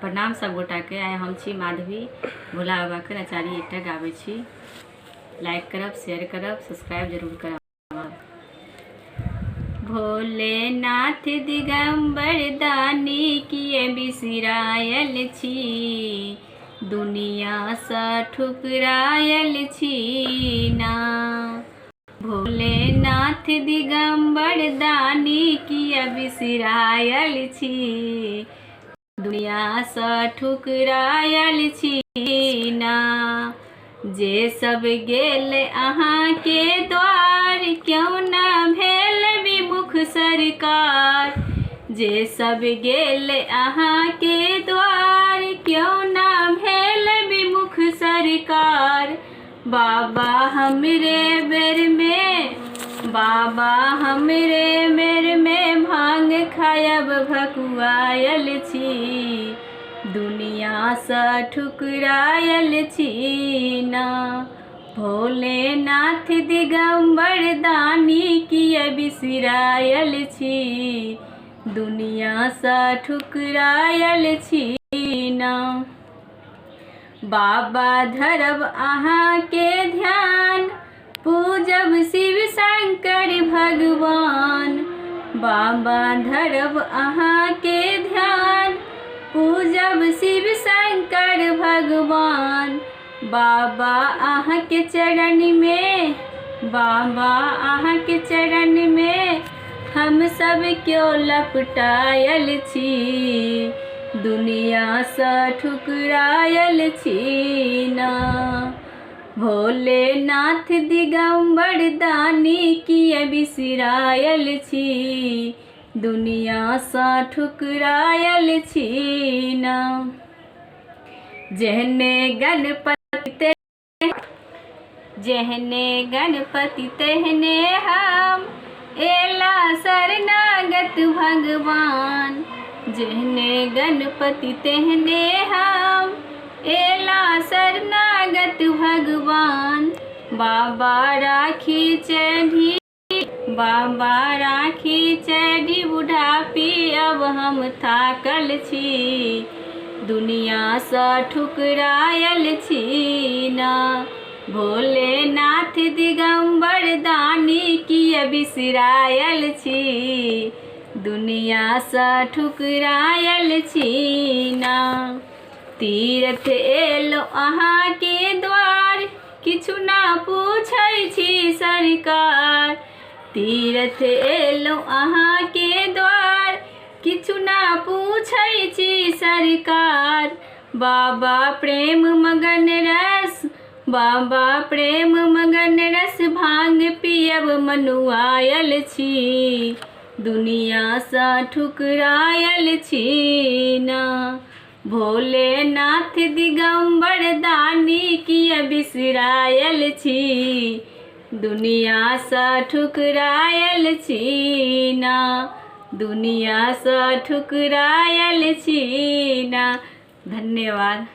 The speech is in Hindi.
प्रणाम सब गोटा के। आइ हम छी माधवी। भोला बाबा के नचारी एकटा गाबै छी। लाइक करब, शेयर करब, सब्सक्राइब जरूर करब। भोलेनाथ दिगंबर दानी किए बिसरायल छी, दुनिया सँ ठुकरायल छी ना। भोलेनाथ दिगंबर दानी किए बिसरायल छी, दुनिया सँ ठुकरायल छी ना। जे सब गेल अहाँ के द्वार, क्यों ना भेल विमुख सरकार। जे सब गेल अहाँ के द्वार, क्यों ना भेल विमुख सरकार। बाबा हमरे बेर में, बाबा हमरे बेर में भांग खायब भकुआयल छी, दुनिया सँ ठुकरायल छी ना। भोलेनाथ दिगंबर दानी किए बिसरायल छी, दुनिया सँ ठुकरायल छी ना। बाबा धरब अहाँ के ध्यान, पूजब शिव शंकर भगवान। बाबा धरब अहाँ के ध्यान, पूजब शिव शंकर भगवान। बाबा अहाँ के चरण में, बाबा अहाँ के चरण में हम सब क्यों लपटायल छी, दुनिया सँ ठुकरायल छी ना। भोलेनाथ दिगंबर दानी किए बिसरायल छी, दुनिया सँ ठुकरायल छी ना। जेहने गणपति तेहने हम, एला शरणागत भगवान। जेहने गणपति तेहने हम, एला शरणागत भगवान। बाबा राखी चढ़ी, बाबा राखी चढ़ी बुढ़ापी, अब हम थाकल छी, दुनिया सँ ठुकरायल छी ना। भोलेनाथ दिगंबर दानी किए बिसरायल छी, दुनिया सँ ठुकरायल छी ना। तीर्थ एलो अहाँ के द्वार, किछु ना पूछै छी सरकार। तीर्थ एलो अहाँ के द्वार, किछु ना पूछै छी सरकार। बाबा प्रेम मगन रस, बाबा प्रेम मगन रस भांग पियब मनुआयल छी, दुनिया सँ ठुकरायल छी ना। भोलेनाथ दिगंबर दानी किए बिसरायल छी, दुनिया सँ ठुकरायल छी ना। दुनिया सँ ठुकरायल छी ना। धन्यवाद।